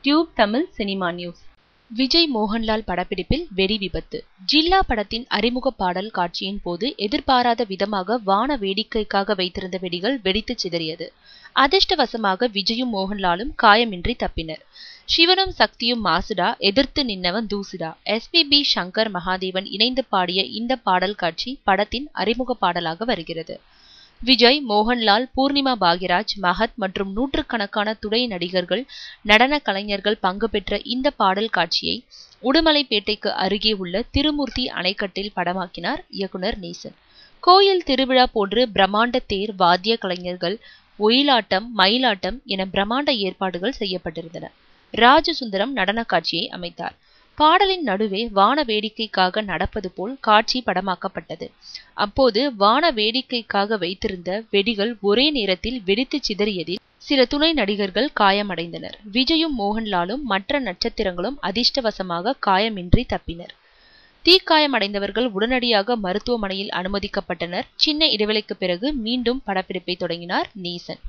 Tube Tamil cinema news. Vijay Mohanlal படப்பிடிப்பில் வெடி விபத்து. ஜில்லா படத்தின் அறிமுக பாடல் காட்சியின் போது எதிர்பாராத விதமாக வான வேடிக்கைக்காக வைத்திருந்த வெடிகள் வெடித்து சிதறியது. அதிர்ஷ்டவசமாக விஜயும் மோகன்லாலும் காயமின்றி தப்பினர். சிவனும் சக்தியும் மாசுடா, எதிர்த்து நின்னவன் தூசுடா. SPB சங்கர் மகாதேவன் இணைந்து பாடிய இந்த பாடல் காட்சி படத்தின் அறிமுக பாடலாக வருகிறது. விஜய், மோகன்லால், பூர்ணிமா பாக்யராஜ், மகத் மற்றும் நூற்றுக்கணக்கான துணை நடிகர்கள், நடன கலைஞர்கள் பங்கு பெற்ற இந்த பாடல் காட்சியை உடுமலைப்பேட்டைக்கு அருகே உள்ள திருமூர்த்தி அணைக்கட்டில் படமாக்கினார் இயக்குனர் நேசன். கோயில் திருவிழா போன்று பிரம்மாண்ட தேர், வாத்திய கலைஞர்கள், ஒயிலாட்டம், மயிலாட்டம் என பிரம்மாண்ட ஏற்பாடுகள் செய்யப்பட்டிருந்தன. ராஜசுந்தரம் நடன காட்சியை அமைத்தார். பாடலின் நடுவே வான வேடிக்கைக்காக நடப்பது போல் காட்சி படமாக்கப்பட்டது. அப்போது வான வேடிக்கைக்காக வைத்திருந்த வெடிகள் ஒரே நேரத்தில் வெடித்து சிதறியதில் சில துணை நடிகர்கள் காயமடைந்தனர். விஜயும் மோகன்லாலும் மற்ற நட்சத்திரங்களும் அதிர்ஷ்டவசமாக காயமின்றி தப்பினர். தீக்காயமடைந்தவர்கள் உடனடியாக மருத்துவமனையில் அனுமதிக்கப்பட்டனர். சின்ன இடைவெளிக்கு பிறகு மீண்டும் படப்பிடிப்பை தொடங்கினார் நேசன்.